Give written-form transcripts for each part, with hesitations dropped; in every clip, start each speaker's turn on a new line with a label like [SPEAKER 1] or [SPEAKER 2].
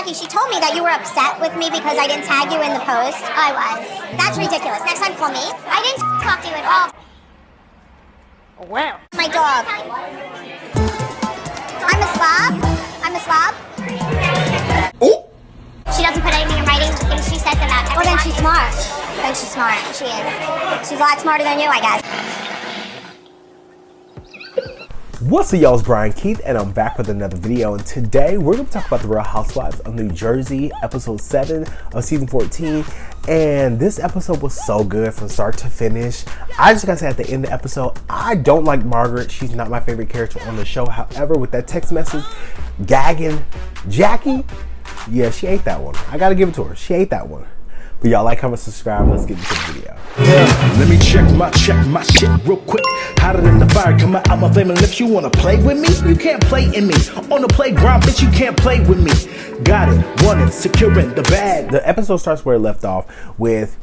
[SPEAKER 1] Jackie, she told me that you were upset with me because I didn't tag you in the post. I was. That's ridiculous. Next time, call me. I didn't talk to you at all.
[SPEAKER 2] Wow.
[SPEAKER 1] My dog. I'm a slob. I'm a slob.
[SPEAKER 2] Oh.
[SPEAKER 1] She doesn't put anything in writing, and she says that. Well, then she's smart. Then she's smart. She is. She's a lot smarter than you, I guess.
[SPEAKER 3] What's up, y'all? It's Brian Keith, and I'm back with another video. And today we're going to talk about the Real Housewives of New Jersey, episode 7 of season 14. And this episode was so good from start to finish. I just gotta say at the end of the episode, I don't like Margaret. She's not my favorite character on the show. However, with that text message gagging Jackie, yeah, she ate that one. I gotta give it to her. She ate that one. But y'all like, comment, subscribe. Let's get into the video.
[SPEAKER 4] Yeah, let me check my shit real quick. Hotter than the fire coming out my flaming lips. You wanna play with me? You can't play in me. On the playground, bitch, you can't play with me. Got it, want it, securing the bag.
[SPEAKER 3] The episode starts where it left off with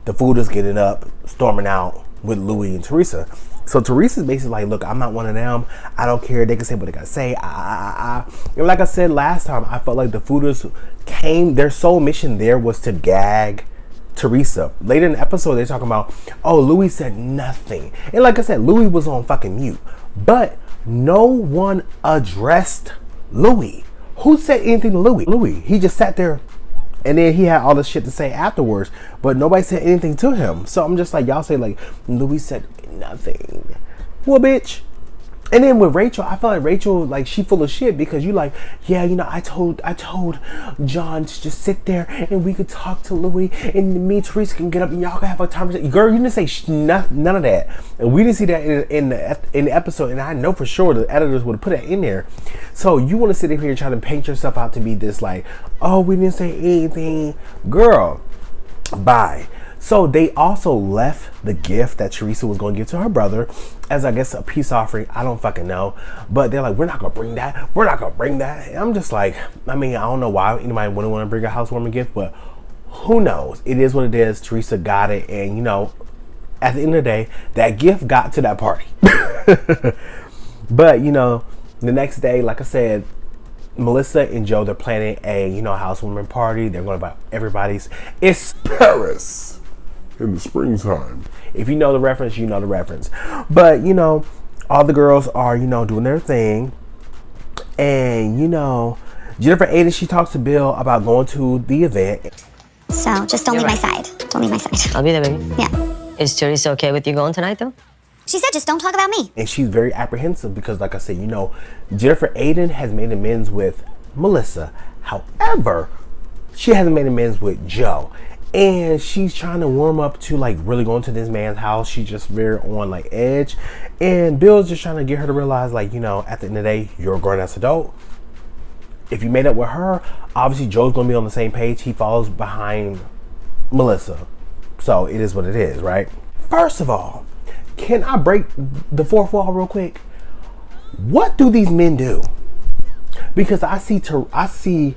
[SPEAKER 3] the fooders getting up, storming out with Luis and Teresa. So Teresa's basically like, look, I'm not one of them. I don't care. They can say what they gotta say. And like I said last time, I felt like the fooders came, their sole mission there was to gag Teresa. Later in the episode, they're talking about, oh, Luis said nothing. And like I said, Luis was on fucking mute. But no one addressed Luis. Who said anything to Luis? Luis, he just sat there. And then he had all this shit to say afterwards, but nobody said anything to him. So I'm just like, y'all say like, Luis said nothing. Well, bitch. And then with Rachel, I feel like Rachel, like, she full of shit because you like, yeah, you know, I told John to just sit there and we could talk to Luis and me and Teresa can get up and y'all can have a conversation. Girl, you didn't say none of that. And we didn't see that in the episode. And I know for sure the editors would have put that in there. So you want to sit in here and try to paint yourself out to be this like, oh, we didn't say anything. Girl, bye. So they also left the gift that Teresa was going to give to her brother as, I guess, a peace offering. I don't fucking know. But they're like, we're not going to bring that. We're not going to bring that. And I'm just like, I mean, I don't know why anybody wouldn't want to bring a housewarming gift, but who knows? It is what it is. Teresa got it. And, you know, at the end of the day, that gift got to that party. But, you know, the next day, like I said, Melissa and Joe, they're planning a, you know, housewarming party. They're going to buy everybody's. It's Paris.
[SPEAKER 5] In the springtime.
[SPEAKER 3] If you know the reference, you know the reference. But, you know, all the girls are, you know, doing their thing. And, you know, Jennifer Aiden, she talks to Bill about going to the event.
[SPEAKER 1] So, just don't leave my side. Don't leave my side.
[SPEAKER 6] I'll be there, baby.
[SPEAKER 1] Yeah.
[SPEAKER 6] Is Teresa okay with you going tonight, though?
[SPEAKER 1] She said, just don't talk about me.
[SPEAKER 3] And she's very apprehensive because, like I said, you know, Jennifer Aiden has made amends with Melissa. However, she hasn't made amends with Joe. And she's trying to warm up to like really going to this man's house. She's just very on like edge. And Bill's just trying to get her to realize, like, you know, at the end of the day, you're a grown-ass adult. If you made up with her, obviously Joe's going to be on the same page. He follows behind Melissa. So it is what it is, right? First of all, can I break the fourth wall real quick? What do these men do? Because I see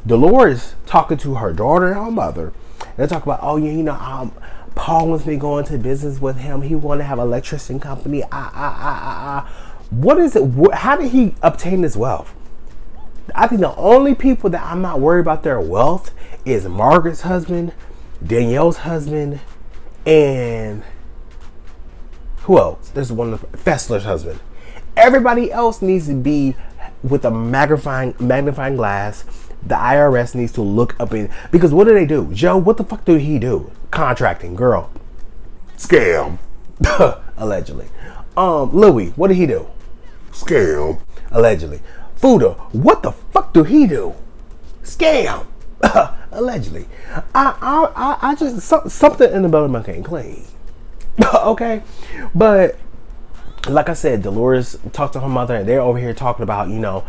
[SPEAKER 3] Dolores talking to her daughter and her mother. They talk about, oh yeah, you know, Paul wants me going to business with him. He want to have an electrician company. What is it? How did he obtain this wealth? I think the only people that I'm not worried about their wealth is Margaret's husband, Danielle's husband, and who else? There's one of Fessler's husband. Everybody else needs to be with a magnifying glass. The IRS needs to look up in, because what do? Joe, what the fuck do he do? Contracting, girl.
[SPEAKER 5] Scam.
[SPEAKER 3] Allegedly. Louis, what did he do?
[SPEAKER 5] Scam.
[SPEAKER 3] Allegedly. Fuda, what the fuck do he do? Scam. Allegedly. I just, something in the buttermilk ain't clean. Okay? But, like I said, Dolores talked to her mother and they're over here talking about, you know,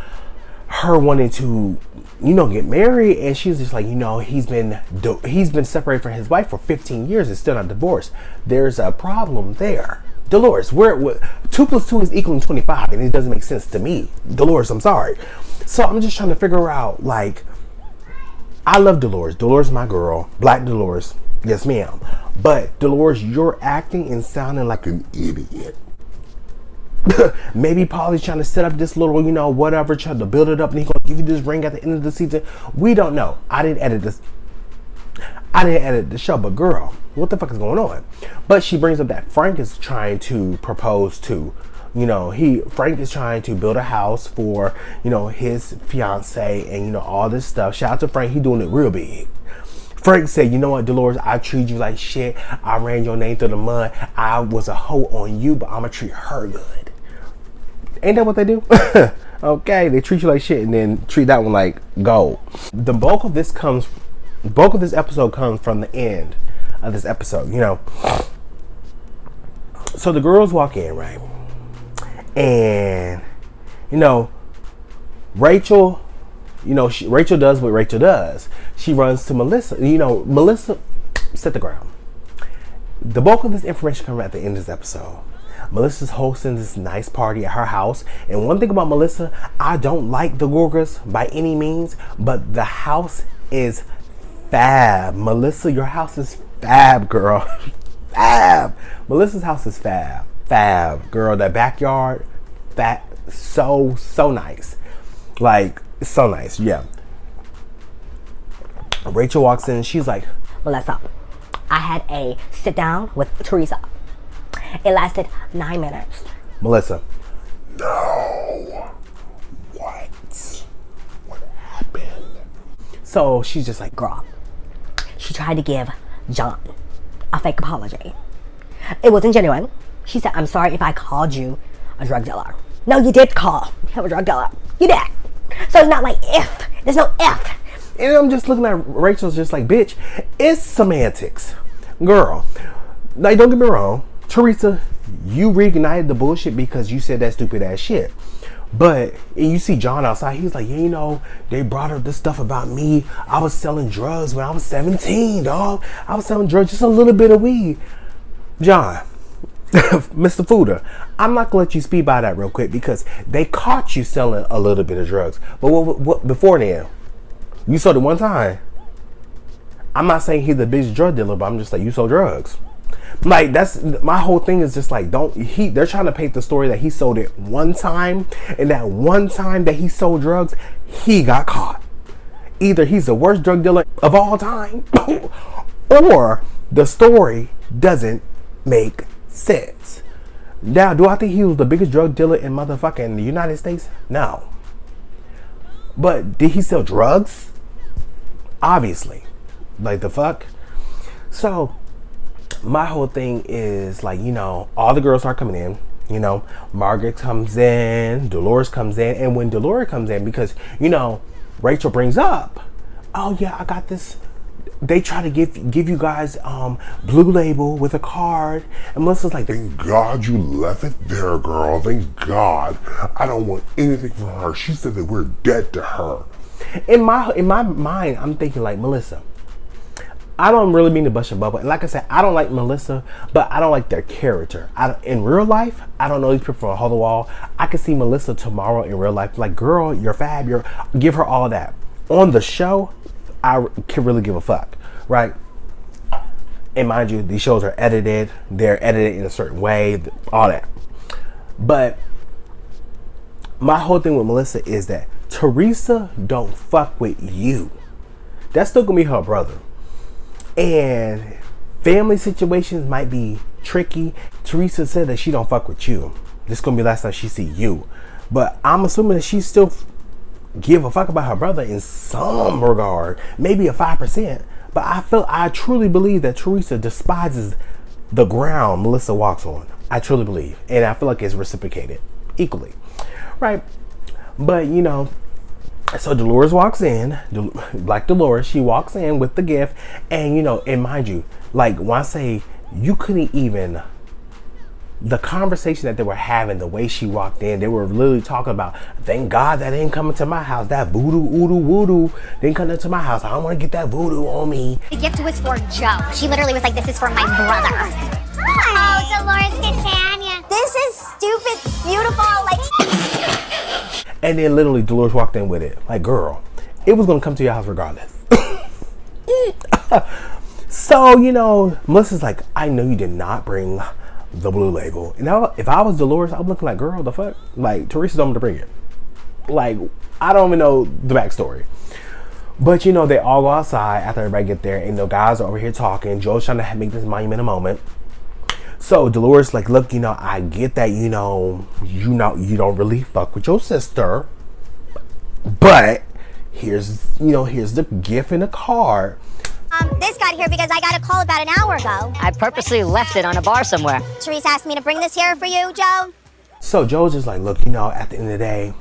[SPEAKER 3] her wanting to, you know, get married, and she's just like, you know, he's been separated from his wife for 15 years and still not divorced. There's a problem there. Dolores, where 2 + 2 is equaling 25, and it doesn't make sense to me. Dolores, I'm sorry. So I'm just trying to figure out, like, I love Dolores. Dolores is my girl. Black Dolores. Yes, ma'am. But Dolores, you're acting and sounding like an idiot. Maybe Paulie's trying to set up this little, you know, whatever, trying to build it up, and he's gonna give you this ring at the end of the season. We don't know. I didn't edit the show, but girl, what the fuck is going on? But she brings up that Frank is trying to propose to, you know, Frank is trying to build a house for, you know, his fiance and, you know, all this stuff. Shout out to Frank, he doing it real big. Frank said, you know what, Dolores, I treat you like shit. I ran your name through the mud. I was a hoe on you, but I'm gonna treat her good. Ain't that what they do? Okay, they treat you like shit and then treat that one like gold. The bulk of this episode comes from the end of this episode, you know. So the girls walk in, right? And, you know, Rachel, you know, Rachel does what Rachel does. She runs to Melissa. You know, Melissa set the ground. The bulk of this information comes at the end of this episode. Melissa's hosting this nice party at her house. And one thing about Melissa, I don't like the Gorgas by any means, but the house is fab. Melissa, your house is fab, girl. Fab. Melissa's house is fab. Fab, girl. That backyard, so nice. Like, so nice, yeah. Rachel walks in and she's like,
[SPEAKER 2] Melissa, I had a sit down with Teresa. It lasted 9 minutes.
[SPEAKER 3] Melissa.
[SPEAKER 5] No. What happened?
[SPEAKER 3] So she's just like,
[SPEAKER 2] Girl, she tried to give John a fake apology. It wasn't genuine. She said, I'm sorry if I called you a drug dealer. No, you did call him a drug dealer. You did. So it's not like if. There's no if.
[SPEAKER 3] and I'm just looking at Rachel's just like, bitch, it's semantics. Girl, like, don't get me wrong. Teresa, you reignited the bullshit because you said that stupid ass shit. But and you see John outside, he's like, yeah, you know, they brought up this stuff about me. I was selling drugs when I was 17, dog. I was selling drugs, just a little bit of weed. John, Mr. Fuda, I'm not gonna let you speed by that real quick because they caught you selling a little bit of drugs. But what before then? You sold it one time. I'm not saying he's the biggest drug dealer, but I'm just like, you sold drugs. Like, that's my whole thing is just like, they're trying to paint the story that he sold it one time, and that one time that he sold drugs, he got caught. Either he's the worst drug dealer of all time, or the story doesn't make sense. Now, do I think he was the biggest drug dealer in motherfucking the United States? No. But did he sell drugs? Obviously. Like, the fuck? So my whole thing is like, you know, all the girls start coming in, you know, Margaret comes in, Dolores comes in, and when Dolores comes in, because, you know, Rachel brings up, oh yeah, I got this, they try to give you guys Blue Label with a card, and Melissa's like,
[SPEAKER 5] thank God you left it there, girl. Thank God. I don't want anything from her. She said that we're dead to her.
[SPEAKER 3] In my mind, I'm thinking like, Melissa, I don't really mean to bust your bubble. And like I said, I don't like Melissa, but I don't like their character. In real life, I don't know these people from a hole in the wall. I can see Melissa tomorrow in real life. Like, girl, you're fab. Give her all that. On the show, I can really give a fuck, right? And mind you, these shows are edited. They're edited in a certain way, all that. But my whole thing with Melissa is that Teresa don't fuck with you. That's still gonna be her brother. And family situations might be tricky. Teresa said that she don't fuck with you. This gonna be the last time she see you. But I'm assuming that she still give a fuck about her brother in some regard. Maybe a 5%. But I truly believe that Teresa despises the ground Melissa walks on. I truly believe. And I feel like it's reciprocated equally. Right? But, you know, so Dolores walks in, like Dolores, she walks in with the gift, and, you know, and mind you, like, when I say you couldn't even, the conversation that they were having, the way she walked in, they were literally talking about, thank God that ain't coming to my house, that voodoo, voodoo, didn't come into my house, I don't want to get that voodoo on me.
[SPEAKER 1] The gift was for Joe. She literally was like, this is for my brother. Hi. Oh, Dolores Catania. This is stupid, beautiful, like...
[SPEAKER 3] And then literally Dolores walked in with it. Like, girl, it was going to come to your house regardless. So, you know, Melissa's like, I know you did not bring the Blue Label. And if I was Dolores, I'm looking like, girl, the fuck? Like, Teresa told me to bring it. Like, I don't even know the backstory. But, you know, they all go outside after everybody get there. And the guys are over here talking. Joe's trying to make this monumental moment. So Dolores like, look, you know, I get that, you know, you don't really fuck with your sister. But here's the gift in the card.
[SPEAKER 1] This got here because I got a call about an hour ago.
[SPEAKER 6] I purposely left it on a bar somewhere.
[SPEAKER 1] Teresa asked me to bring this here for you, Joe.
[SPEAKER 3] So Joe's just like, look, you know, at the end of the day,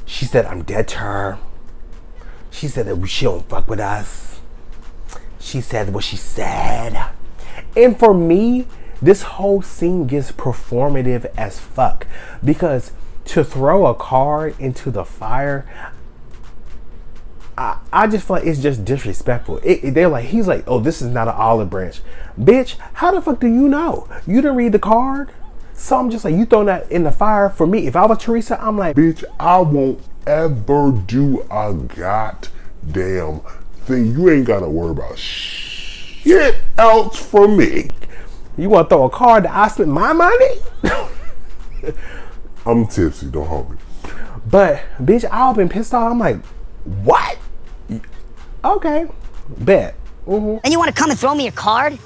[SPEAKER 3] she said I'm dead to her. She said that she don't fuck with us. She said what she said. And for me, this whole scene gets performative as fuck. Because to throw a card into the fire, I just feel like it's just disrespectful. He's like, oh, this is not an olive branch. Bitch, how the fuck do you know? You didn't read the card? So I'm just like, you throwing that in the fire for me. If I was Teresa, I'm like,
[SPEAKER 5] bitch, I won't ever do a goddamn thing. You ain't gotta worry about shit else for me.
[SPEAKER 3] You want to throw a card that I spent my money?
[SPEAKER 5] I'm tipsy, don't hold me.
[SPEAKER 3] But, bitch, I've been pissed off. I'm like, what? Okay, bet. Mm-hmm.
[SPEAKER 7] And you want to come and throw me a card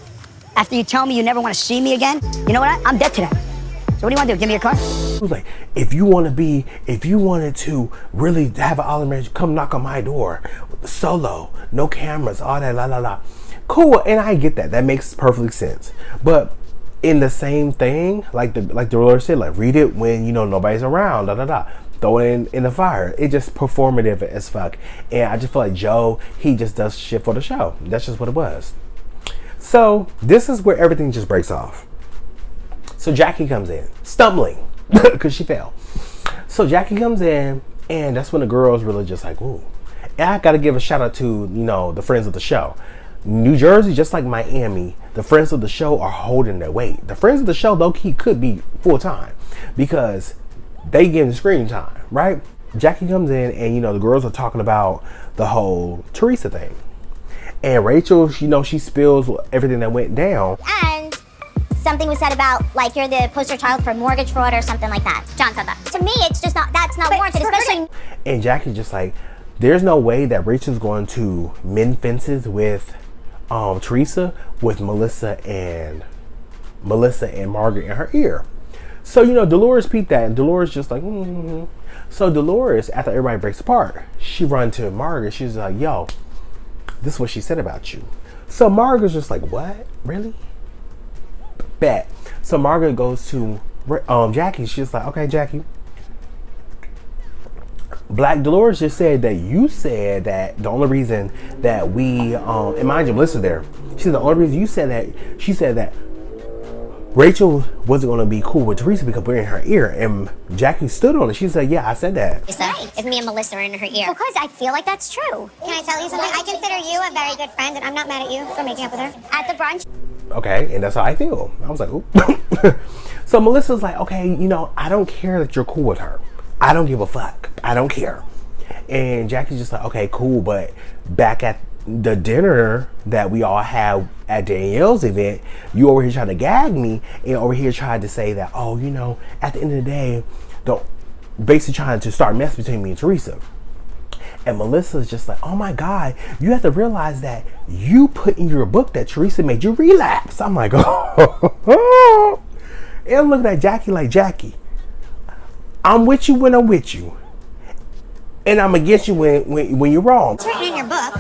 [SPEAKER 7] after you tell me you never want to see me again? You know what? I'm dead to that. So what do you want to do? Give me a card?
[SPEAKER 3] He was like, if you wanted to really have an olive branch, come knock on my door. Solo, no cameras, all that, la la la. Cool, and I get that. That makes perfect sense. But in the same thing, like the Dolores said, like read it when you know nobody's around, da da da. Throw it in the fire. It just performative as fuck. And I just feel like Joe, he just does shit for the show. That's just what it was. So this is where everything just breaks off. So Jackie comes in, stumbling, because she fell. So Jackie comes in, and that's when the girls really just like, ooh. And I gotta give a shout out to, you know, the friends of the show. New Jersey, just like Miami, the friends of the show are holding their weight. The friends of the show, low-key, could be full-time because they give the screen time, right? Jackie comes in, and, you know, the girls are talking about the whole Teresa thing. And Rachel, you know, she spills everything that went down.
[SPEAKER 1] And something was said about, like, you're the poster child for mortgage fraud or something like that. John said that. To me, it's just not, that's not warranted, especially...
[SPEAKER 3] And Jackie's just like, there's no way that Rachel's going to mend fences with Teresa with Melissa and Margaret in her ear. So, you know, Dolores peeped that, and Dolores just like, mm-hmm. So Dolores, after everybody breaks apart, she run to Margaret. She's like, yo, this is what she said about you. So Margaret's just like, what? Really? Bet. So Margaret goes to Jackie. She's like, okay, Jackie. Black Dolores just said that you said that the only reason that we, and mind you, Melissa there, she said the only reason you said that, she said that Rachel wasn't going to be cool with Teresa because we're in her ear. And Jackie stood on it. She said, yeah, I said that.
[SPEAKER 1] Right. If me and Melissa are in her ear. Because I feel like that's true. Can I tell you something? I consider you a very good friend, and I'm not mad at you for making up with her. At the brunch.
[SPEAKER 3] Okay, and that's how I feel. I was like, oop. So Melissa's like, okay, you know, I don't care that you're cool with her. I don't give a fuck. I don't care. And Jackie's just like, okay, cool. But back at the dinner that we all had at Danielle's event, you over here trying to gag me and over here tried to say that, oh, you know, at the end of the day, basically trying to start mess between me and Teresa. And Melissa's just like, oh my God, you have to realize that you put in your book that Teresa made you relapse. I'm like, oh. And I'm looking at Jackie like, Jackie, I'm with you when I'm with you. And I'm against you when you're wrong.
[SPEAKER 1] It's written in your book.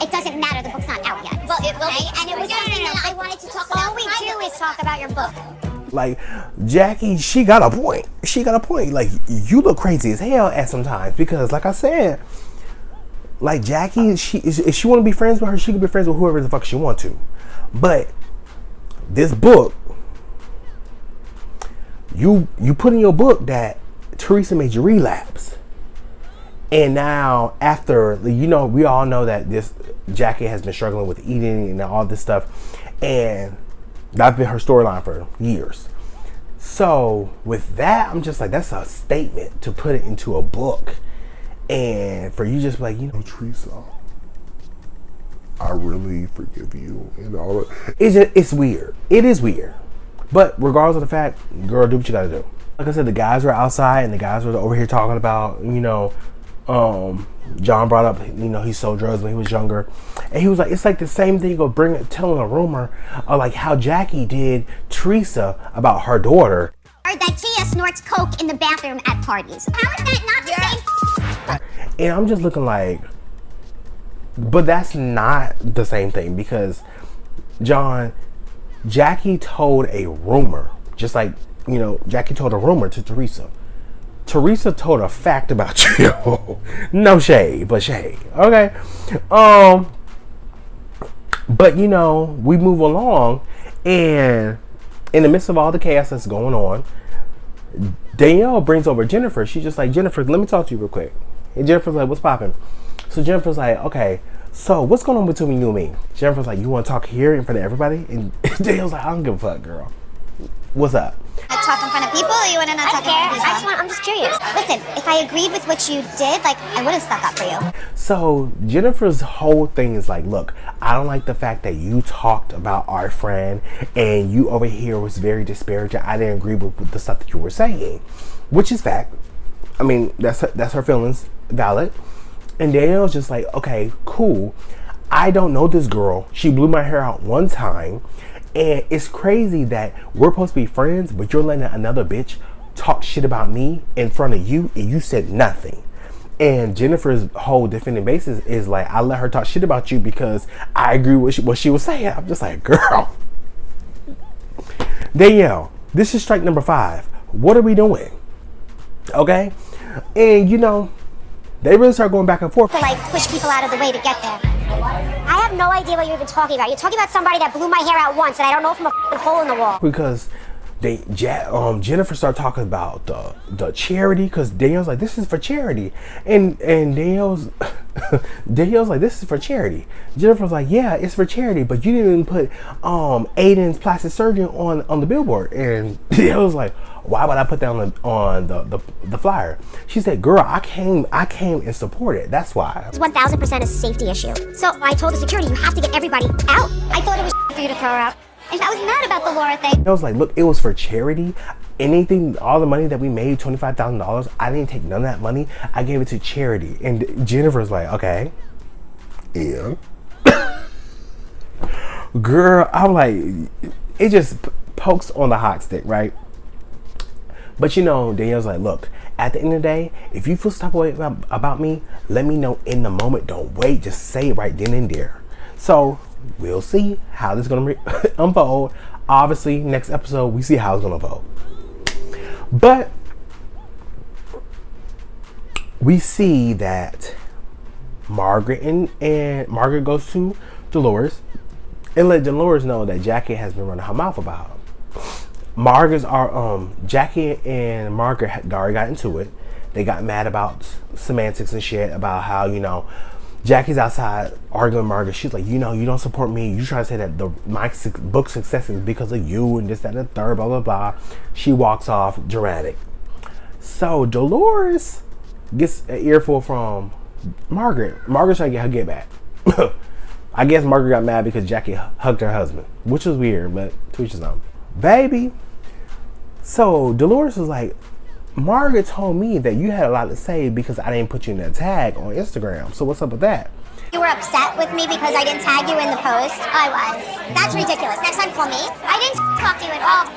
[SPEAKER 1] It doesn't matter. The book's not out yet. Well, it will be. And it was something that I wanted to talk about. All we do is talk about your book.
[SPEAKER 3] Like, Jackie, she got a point. She got a point. Like, you look crazy as hell at sometimes because, like I said, like Jackie, if she want to be friends with her, she can be friends with whoever the fuck she want to. But this book, you put in your book that Teresa made you relapse. And now after, you know, we all know that this Jackie has been struggling with eating and all this stuff. And that's been her storyline for years. So with that, I'm just like, that's a statement to put it into a book. And for you just like, you know,
[SPEAKER 5] Teresa, I really forgive you and all that.
[SPEAKER 3] It's weird. It is weird. But regardless of the fact, girl, do what you gotta do. Like I said, the guys were outside and the guys were over here talking about, you know, John brought up, you know, he sold drugs when he was younger. And he was like, it's like the same thing of telling a rumor of like how Jackie did Teresa about her daughter.
[SPEAKER 1] Or that Gia snorts coke in the bathroom at parties. How is that not the same?
[SPEAKER 3] And I'm just looking like, but that's not the same thing because Jackie told a rumor, just like, you know, Jackie told a rumor to Teresa. Teresa told a fact about you. No shade, but shade. Okay. But you know, we move along, and in the midst of all the chaos that's going on, Danielle brings over Jennifer. She's just like, Jennifer, let me talk to you real quick. And Jennifer's like, what's poppin'? So Jennifer's like, okay, so what's going on between you and me? Jennifer's like, you want to talk here in front of everybody? And Danielle's like, I don't give a fuck, girl. What's up?
[SPEAKER 1] Talk in front of people, or you want to not talk in front of people? I'm just curious. Listen, if I agreed with what you did, like, I would have stuck up for you.
[SPEAKER 3] So Jennifer's whole thing is like, look, I don't like the fact that you talked about our friend and you over here was very disparaging. I didn't agree with the stuff that you were saying, which is fact. I mean, that's her feelings, valid. And Danielle's just like, okay, cool. I don't know this girl. She blew my hair out one time. And it's crazy that we're supposed to be friends, but you're letting another bitch talk shit about me in front of you and you said nothing. And Jennifer's whole defending basis is like, I let her talk shit about you because I agree with what she was saying. I'm just like, girl. Danielle, this is strike number 5. What are we doing? Okay? And you know, they really start going back and forth.
[SPEAKER 1] To like push people out of the way to get there. I have no idea what you're even talking about. You're talking about somebody that blew my hair out once and I don't know from a hole in the wall.
[SPEAKER 3] Because Jennifer started talking about the charity, because Danielle's like, this is for charity. And Danielle's like, this is for charity. Jennifer's like, yeah, it's for charity, but you didn't put Aiden's plastic surgeon on the billboard. And Danielle's like, why would I put that on the flyer? She said, girl, I came and supported. That's why.
[SPEAKER 1] It's 1000% a safety issue. So I told the security, you have to get everybody out. I thought it was for you to throw her out. And I was mad about the Laura thing.
[SPEAKER 3] I was like, look, it was for charity. Anything, all the money that we made, $25,000, I didn't take none of that money. I gave it to charity. And Jennifer's like, okay.
[SPEAKER 5] Yeah.
[SPEAKER 3] Girl, I'm like, it just pokes on the hot stick, right? But you know, Danielle's like, look, at the end of the day, if you feel stuck away about me, let me know in the moment. Don't wait. Just say it right then and there. So we'll see how this is going to unfold. Obviously, next episode, we see how it's going to unfold. But we see that Margaret and Margaret goes to Dolores and let Dolores know that Jackie has been running her mouth about her. Jackie and Margaret had already got into it. They got mad about semantics and shit about how, you know, Jackie's outside arguing with Margaret. She's like, you know, you don't support me. You try to say that my book success is because of you and this, that, and the third, blah, blah, blah. She walks off dramatic. So Dolores gets an earful from Margaret. Margaret's trying to get her get back. I guess Margaret got mad because Jackie hugged her husband, which was weird, but to each his own. Baby. So Dolores was like, Margaret told me that you had a lot to say because I didn't put you in that tag on Instagram. So what's up with that?
[SPEAKER 1] You were upset with me because I didn't tag you in the post? I was. That's ridiculous. Next time call me. I didn't talk to you at all.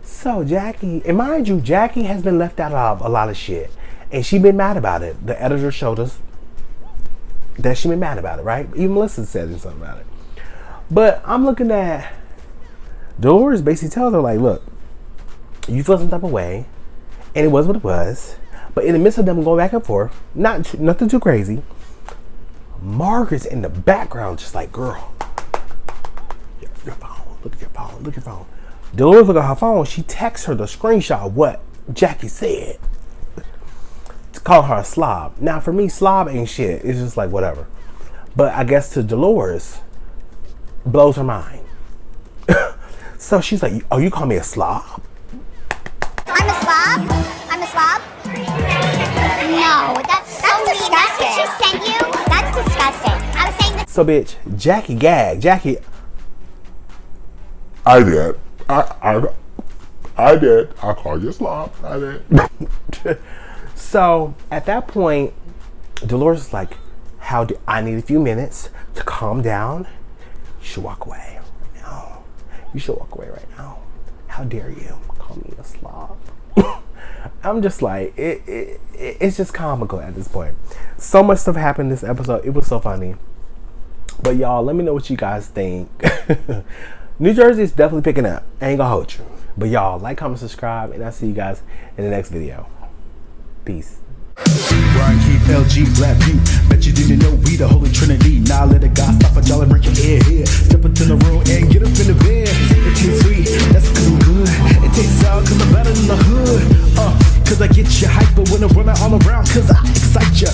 [SPEAKER 3] So Jackie, and mind you, Jackie has been left out of a lot of shit. And she been mad about it. The editor showed us that she been mad about it, right? Even Melissa said something about it. But I'm looking at Dolores basically tells her, like, look, you feel some type of way, and it was what it was. But in the midst of them going back and forth, nothing too crazy, Margaret's in the background just like, girl, your phone, look at your phone, look at your phone. Dolores look at her phone, she texts her the screenshot of what Jackie said. To call her a slob. Now for me, slob ain't shit. It's just like whatever. But I guess to Dolores, blows her mind. So she's like, oh, you call me a slob?
[SPEAKER 1] I'm a slob? I'm a slob? No, that's disgusting. That's what she sent you? That's disgusting. I was saying that.
[SPEAKER 3] So bitch, Jackie gagged. Jackie.
[SPEAKER 5] I did. I did. I called you a slob. I did.
[SPEAKER 3] So at that point, Dolores is like, I need a few minutes to calm down. You should walk away right now. You should walk away right now. How dare you call me a slob? I'm just like, it's just comical at this point. So much stuff happened this episode. It was so funny. But y'all, let me know what you guys think. New Jersey is definitely picking up. I ain't gonna hold you. But y'all, like, comment, subscribe, and I'll see you guys in the next video. Peace.
[SPEAKER 4] Brian Keith, LG, Black View. Bet you didn't know we the Holy Trinity. Now let a God stop a y'all and break your head here. Step into the room and get up in the bed. It tastes sweet, that's cause I'm good. It tastes sour cause I'm better than the hood. Cause I get you hyper when I'm running all around cause I excite ya.